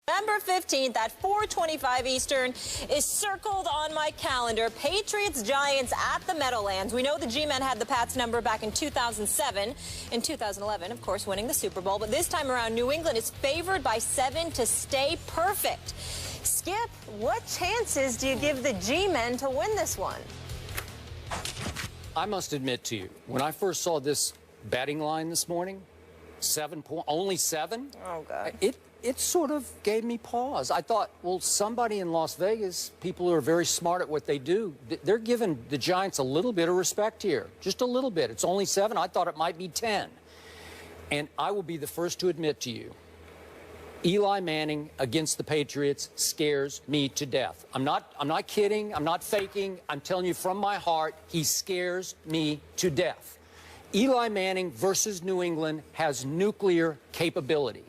November 15th at 4:25 Eastern is circled on my calendar. Patriots Giants at the Meadowlands. We know the G-Men had the Pats number back in 2007. In 2011, of course, winning the Super Bowl. But this time around, New England is favored by 7 to stay perfect. Skip, what chances do you give the G-Men to win this one? I must admit to you, when I first saw this betting line this morning, only 7? Oh, God. It sort of gave me pause. I thought, well, somebody in Las Vegas, people who are very smart at what they do, they're giving the Giants a little bit of respect here. Just a little bit. It's only 7. I thought it might be 10. And I will be the first to admit to you, Eli Manning against the Patriots scares me to death. I'm not kidding. I'm not faking. I'm telling you from my heart, he scares me to death. Eli Manning versus New England has nuclear capability.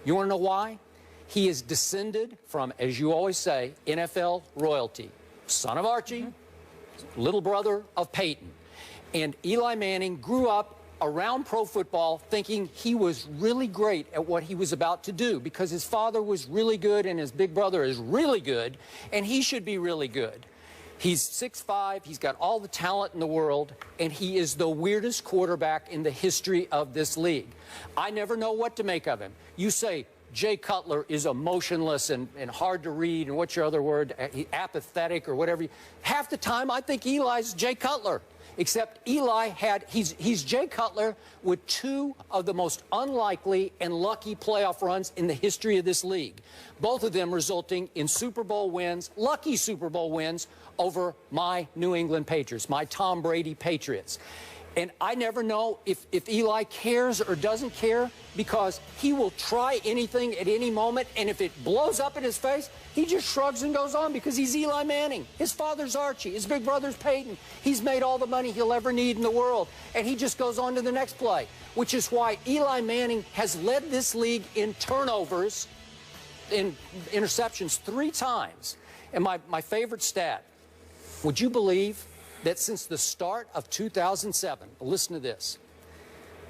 You want to know why? He is descended from, as you always say, NFL royalty. Son of Archie, little brother of Peyton. And Eli Manning grew up around pro football thinking he was really great at what he was about to do because his father was really good and his big brother is really good, and he should be really good. He's 6'5", he's got all the talent in the world, and he is the weirdest quarterback in the history of this league. I never know what to make of him. You say Jay Cutler is emotionless and hard to read, and what's your other word, apathetic or whatever. Half the time I think Eli's Jay Cutler, except Eli he's Jay Cutler with 2 of the most unlikely and lucky playoff runs in the history of this league. Both of them resulting in Super Bowl wins, lucky Super Bowl wins over my New England Patriots, my Tom Brady Patriots. And I never know if Eli cares or doesn't care because he will try anything at any moment, and if it blows up in his face, he just shrugs and goes on because he's Eli Manning. His father's Archie. His big brother's Peyton. He's made all the money he'll ever need in the world, and he just goes on to the next play, which is why Eli Manning has led this league in turnovers, in interceptions 3 times. And my favorite stat, would you believe that since the start of 2007, listen to this,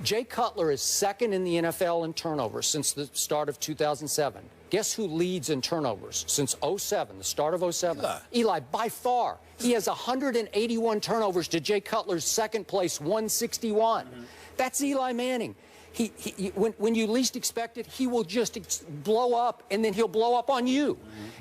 Jay Cutler is 2nd in the NFL in turnovers since the start of 2007. Guess who leads in turnovers since 07, the start of 07? Eli, by far. He has 181 turnovers to Jay Cutler's 2nd place, 161. That's Eli Manning. When you least expect it, he will just blow up, and then he'll blow up on you.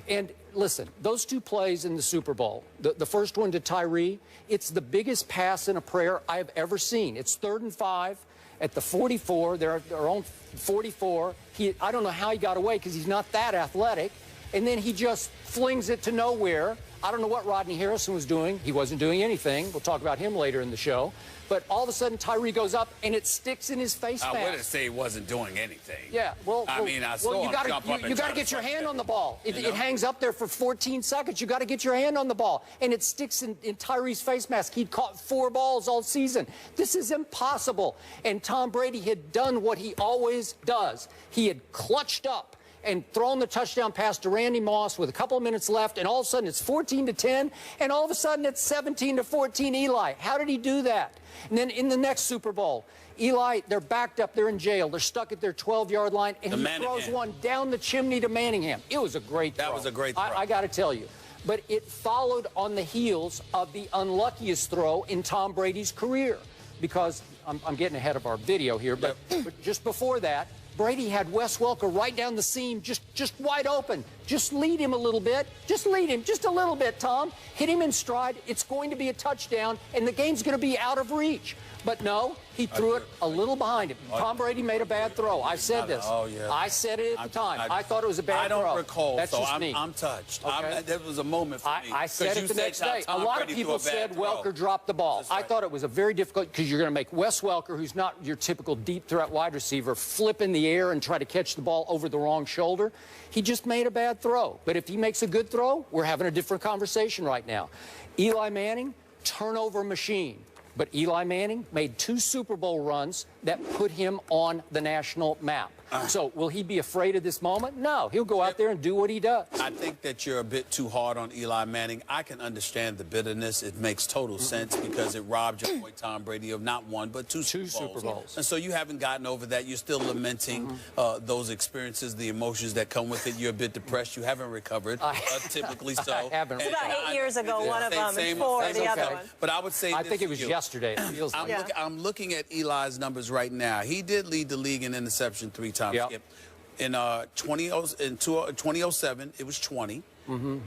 And listen, those 2 plays in the Super Bowl, the first one to Tyree, it's the biggest pass in a prayer I've ever seen. It's 3rd and 5 at the 44, their own 44. I don't know how he got away because he's not that athletic. And then he just flings it to nowhere. I don't know what Rodney Harrison was doing. He wasn't doing anything. We'll talk about him later in the show. But all of a sudden, Tyree goes up, and it sticks in his face mask. I wouldn't say he wasn't doing anything. Yeah, well, I saw him jump up and you got to get your hand on the ball. It hangs up there for 14 seconds. You got to get your hand on the ball, and it sticks in Tyree's face mask. He'd caught 4 balls all season. This is impossible. And Tom Brady had done what he always does. He had clutched up and thrown the touchdown pass to Randy Moss with a couple of minutes left, and all of a sudden it's 14-10, and all of a sudden it's 17-14 Eli. How did he do that? And then in the next Super Bowl, Eli, they're backed up, they're in jail, they're stuck at their 12-yard line, and he throws one down the chimney to Manningham. It was a great throw. That was a great throw. I got to tell you. But it followed on the heels of the unluckiest throw in Tom Brady's career, because I'm getting ahead of our video here, but just before that, Brady had Wes Welker right down the seam, just wide open. Just lead him a little bit. Just lead him just a little bit, Tom. Hit him in stride. It's going to be a touchdown, and the game's going to be out of reach. But no, he threw it a little behind him. Tom Brady made a bad throw. I said this. I said it at the time. I thought it was a bad throw. I don't recall, That's so just me. I'm touched. Okay. That was a moment for me. I said it the next day. A lot of people said Welker dropped the ball. I thought it was a very difficult, because you're going to make Wes Welker, who's not your typical deep threat wide receiver, flip in the air and try to catch the ball over the wrong shoulder. He just made a bad throw. But if he makes a good throw, we're having a different conversation right now. Eli Manning, turnover machine. But Eli Manning made 2 Super Bowl runs that put him on the national map. So will he be afraid of this moment? No. He'll go out there and do what he does. I think that you're a bit too hard on Eli Manning. I can understand the bitterness. It makes total sense because it robbed your boy Tom Brady of not one, but two Super Bowls. And so you haven't gotten over that. You're still lamenting those experiences, the emotions that come with it. You're a bit depressed. You haven't recovered, typically so. I haven't. It's about 8 years ago, one of them, and 4 the other one. But I would say I think it was yesterday. It feels like. I'm looking at Eli's numbers right now. He did lead the league in interception 3 times. Skip. In 2007, it was 20.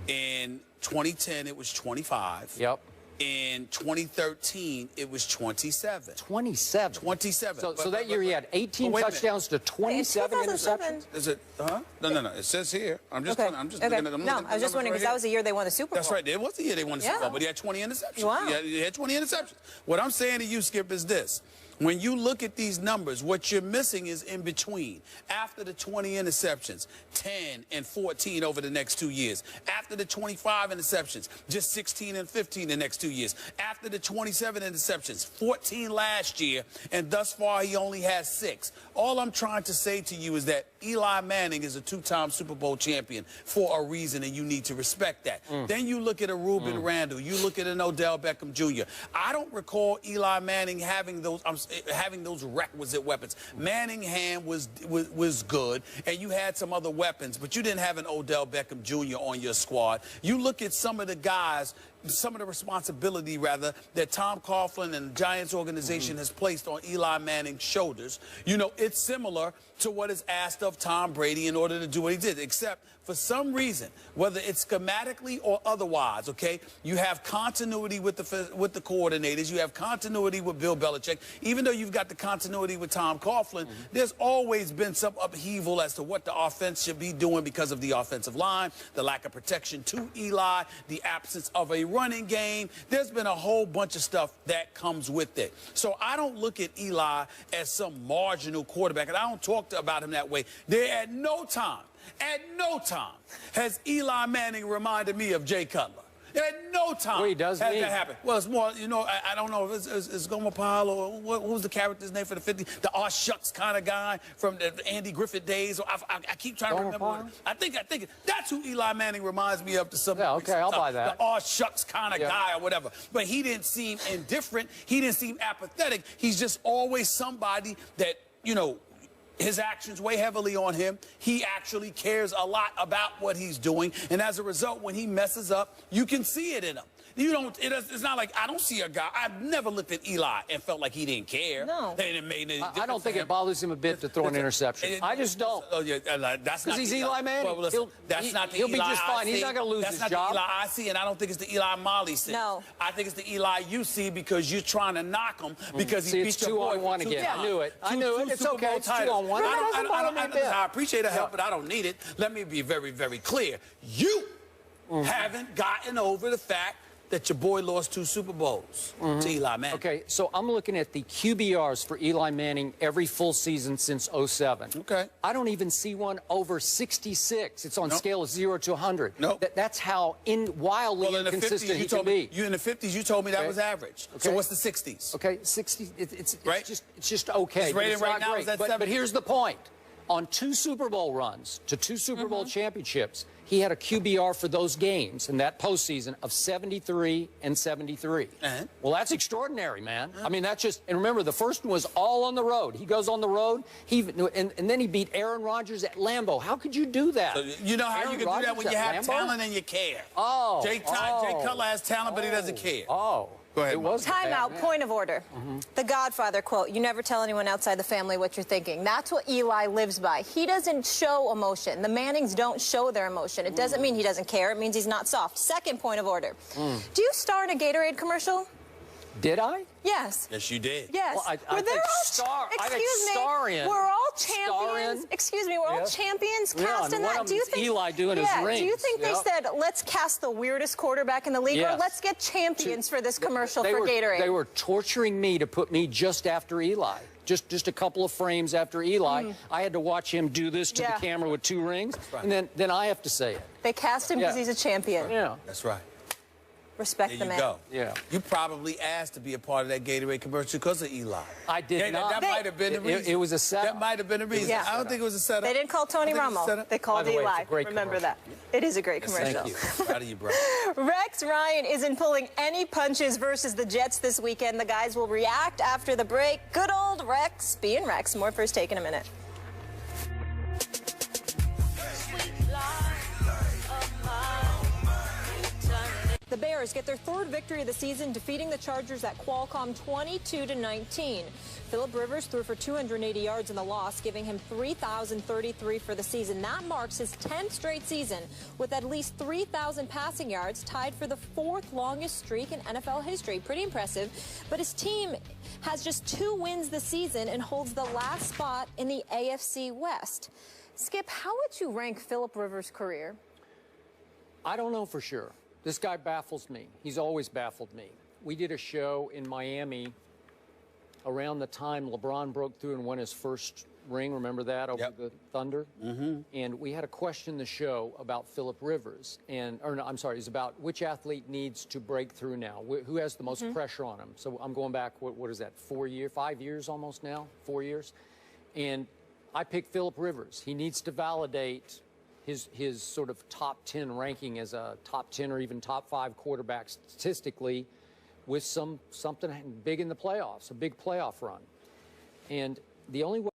In 2010, it was 25. Yep. In 2013, it was 27. 27. 27. So that year he had 18 touchdowns to 27 interceptions. Is it? No. It says here. I'm just. Okay. I'm just. Okay. Looking at, no, I was just wondering because that was the year they won the Super Bowl. That's right. It was the year they won the Super Bowl, but he had 20 interceptions. Wow. He had 20 interceptions. What I'm saying to you, Skip, is this. When you look at these numbers, what you're missing is in between. After the 20 interceptions, 10 and 14 over the next 2 years. After the 25 interceptions, just 16 and 15 the next 2 years. After the 27 interceptions, 14 last year, and thus far he only has 6. All I'm trying to say to you is that Eli Manning is a 2-time Super Bowl champion for a reason, and you need to respect that. Then you look at a Reuben Randall. You look at an Odell Beckham Jr. I don't recall Eli Manning having those requisite weapons. Manningham was good, and you had some other weapons, but you didn't have an Odell Beckham Jr. on your squad. You look at some of the guys, some of the responsibility, rather, that Tom Coughlin and the Giants organization has placed on Eli Manning's shoulders. You know, it's similar to what is asked of Tom Brady in order to do what he did, except for some reason, whether it's schematically or otherwise, okay, you have continuity with the coordinators. You have continuity with Bill Belichick. Even though you've got the continuity with Tom Coughlin, there's always been some upheaval as to what the offense should be doing because of the offensive line, the lack of protection to Eli, the absence of a running game. There's been a whole bunch of stuff that comes with it. So I don't look at Eli as some marginal quarterback, and I don't talk about him that way. At no time has Eli Manning reminded me of Jay Cutler. At no time has that happened. Well, it's more, you know, I don't know if it's Gomer Pyle or what was the character's name for the 50s? The aw shucks kind of guy from the Andy Griffith days. I keep trying to remember. I think that's who Eli Manning reminds me of to some extent. Okay, I'll buy that. The aw shucks kind of guy or whatever. But he didn't seem indifferent. He didn't seem apathetic. He's just always somebody that, you know, his actions weigh heavily on him. He actually cares a lot about what he's doing. And as a result, when he messes up, you can see it in him. You don't. It's not like I don't see a guy. I've never looked at Eli and felt like he didn't care. No. I don't think it bothers him a bit to throw an interception. I just don't. Oh yeah, that's not. Because he's Eli Manning. Well, listen, that's not the He'll Eli be just fine. He's not going to lose his job. That's not the Eli I see, and I don't think it's the Eli Molly see. No. I think it's the Eli you see because you're trying to knock him because he beat your boy. It's 2-on-1 again. I knew it. I knew it. It's okay. It's 2-on-1. I appreciate the help, but I don't need it. Let me be very, very clear. You haven't gotten over the fact that your boy lost 2 Super Bowls to Eli Manning. Okay, so I'm looking at the QBRs for Eli Manning every full season since 07. Okay. I don't even see one over 66. It's on scale of 0 to 100. Nope. That's how wildly inconsistent he can be. In the 50s, you told me that was average. Okay. So what's the 60s? Okay, 60. It's right? It's just okay. His rating right now is at 7. But here's the point. On 2 Super Bowl runs to 2 Super Bowl championships, he had a QBR for those games in that postseason of 73 and 73. Well, that's extraordinary, man. I mean, that's just, and remember, the first one was all on the road. He goes on the road, and then he beat Aaron Rodgers at Lambeau. How could you do that? So you know how Aaron you can do that when you have talent and you care. Jay Cutler has talent, but he doesn't care. Go ahead. Timeout, point of order. The Godfather quote, you never tell anyone outside the family what you're thinking. That's what Eli lives by. He doesn't show emotion. The Mannings don't show their emotion. It doesn't mean he doesn't care. It means he's not soft. Second point of order. Do you star in a Gatorade commercial? Did I? Yes. Yes, you did. Yes. Well, I think star in. We're all champions. Excuse me. We're all champions cast in that. Do you think Eli doing his rings? Do you think they said, let's cast the weirdest quarterback in the league, or let's get champions for this commercial for Gatorade? They were torturing me to put me just after Eli. Just a couple of frames after Eli. I had to watch him do this to the camera with 2 rings, and then I have to say it. They cast him because he's a champion. Yeah. That's right. Respect there the you man. go. Yeah. You probably asked to be a part of that Gatorade commercial because of Eli. I did not. That might have been the reason. It was a setup. That might have been the reason. Yeah. I don't think it was a setup. They didn't call Tony I think it was a Romo. setup. They called By the way, Eli. it's a great Remember commercial. that. It is a great commercial. Thank you. Proud of you, bro. Rex Ryan isn't pulling any punches versus the Jets this weekend. The guys will react after the break. Good old Rex being Rex. More First Take in a minute. The Bears get their third victory of the season, defeating the Chargers at Qualcomm 22-19. Philip Rivers threw for 280 yards in the loss, giving him 3,033 for the season. That marks his 10th straight season with at least 3,000 passing yards, tied for the fourth longest streak in NFL history. Pretty impressive. But his team has just 2 wins this season and holds the last spot in the AFC West. Skip, how would you rank Philip Rivers' career? I don't know for sure. This guy baffles me. He's always baffled me. We did a show in Miami around the time LeBron broke through and won his first ring. Remember that over the Thunder? Mm-hmm. And we had a question in the show about Philip Rivers. I'm sorry, it's about which athlete needs to break through now. Who has the most pressure on him? So I'm going back, what is that, 5 years almost now? 4 years? And I picked Philip Rivers. He needs to validate his sort of top 10 ranking as a top 10 or even top 5 quarterback statistically with something big in the playoffs, a big playoff run. And the only way